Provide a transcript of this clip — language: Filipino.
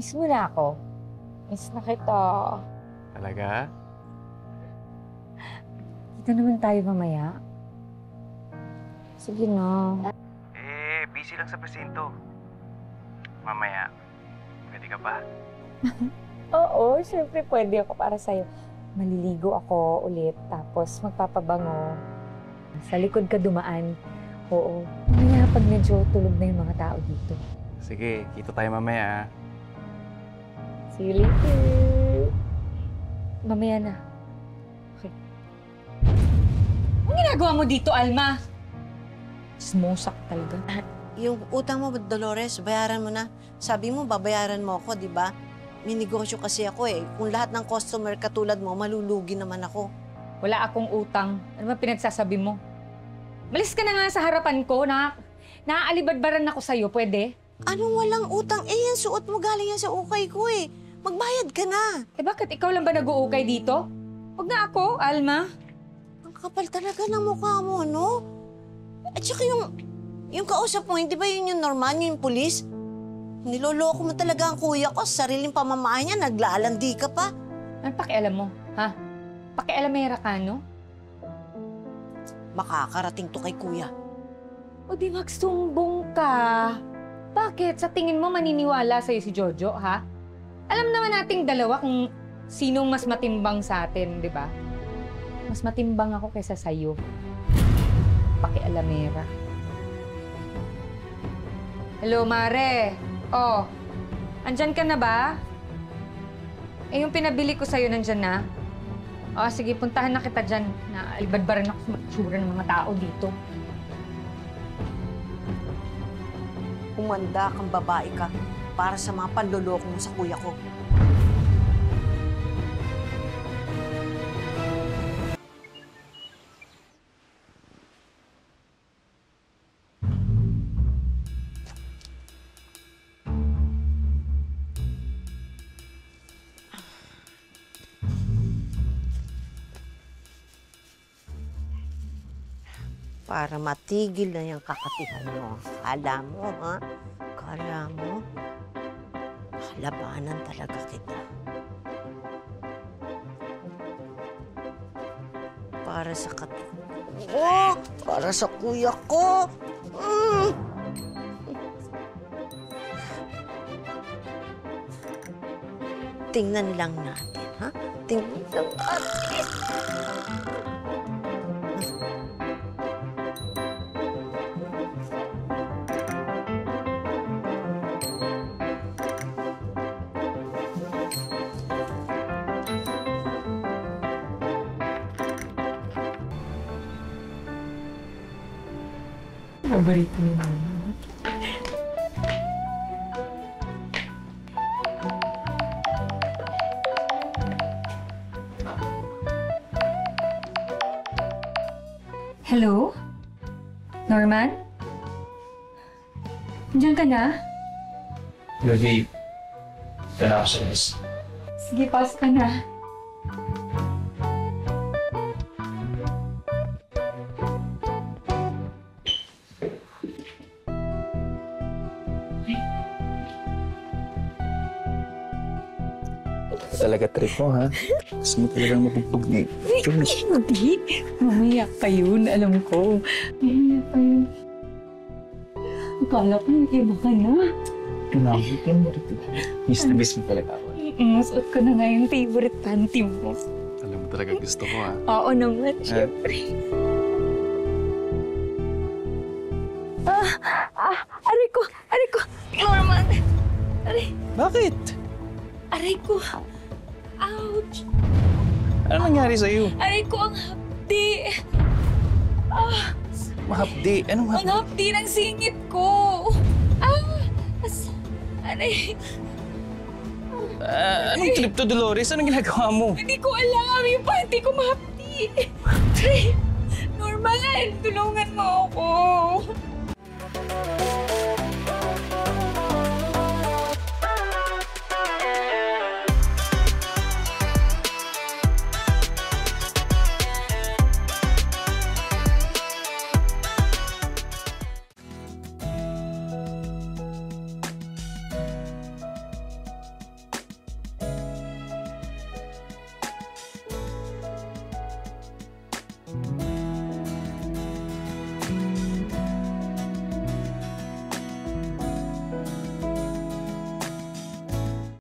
Miss mo na ako. Miss na kita. Talaga? Kita naman tayo mamaya. Sige na. Busy lang sa presinto. Mamaya, pwede ka ba? Oo, syempre pwede ako para sa'yo. Maliligo ako ulit, tapos magpapabango. Sa likod ka dumaan. Oo. Mamaya pag medyo tulog na yung mga tao dito. Sige, kita tayo mamaya. See you later. Mamaya na. Okay. Anong ginagawa mo dito, Alma? Smosak talaga. Yung utang mo, Dolores, bayaran mo na. Sabi mo, babayaran mo ako, di ba? May negosyo kasi ako eh. Kung lahat ng customer katulad mo, malulugi naman ako. Wala akong utang. Ano ba pinagsasabi mo? Malis ka na nga sa harapan ko, naaalibadbaran ako sa'yo, pwede? Anong walang utang? Eh, yan suot mo galing yan sa ukay ko eh. Magbayad ka na. Eh bakit ikaw lang ba nag-uukay dito? Huwag na ako, Alma. Ang kapal talaga ng mukha mo, no? At saka yung kausap mo, hindi ba yun yung Norman, yung pulis? Niloloko mo talaga ang kuya ko sa sariling pamamahay niya, naglalandi ka pa. Ano pakialam mo, ha? Pakialamera ka, no? Makakarating to kay kuya. O di magsumbong ka. Bakit? Sa tingin mo maniniwala sa'yo si Jojo, ha? Alam naman nating dalawa kung sinong mas matimbang sa atin, di ba? Mas matimbang ako kaysa sa'yo. Pakialamera. Hello, Mare. Oh, andyan ka na ba? Eh, yung pinabili ko sa'yo nandyan na? Oh, sige, puntahan na kita dyan. Naalibadbaran ako sa matsura ng mga tao dito. Umanda kang babae ka para sa mga panloloko mo sa kuya ko. Para matigil na yung kakatihan mo. Kala mo, ha? Kala mo? Labanan talaga kita. Para sa oh, para sa kuya ko. Tingnan lang natin, ha? Tingnan lang natin. Paborito mo naman. Hello? Norman? Nandiyan ka na? Hello, babe. Ito na ako sa list. Sige, pass ka na. Talaga trip mo, ha? Gusto mo talagang mabugbog ni Jones. Hindi. Mamaya pa yun, alam ko. Mamaya pa yun. Akala ko iba ka na. Pinabutin mo rin. Miss na miss mo talaga ako. Suot ko na nga yung favorite panty mo. Alam mo talaga gusto ko, ha? Oo naman, syempre. Aray ko! Aray ko! Norman! Aray! Bakit? Aray ko! Ouch! Ano nangyari sa'yo? Aray ko ang hapdi! Mahapdi. Anong Ang hapdi ng singit ko! Aray! Anong trip to, Dolores? Anong ginagawa mo? Hindi ko alam! Yung panty ko mahapdi! Aray! Norman! Tulungan mo ako!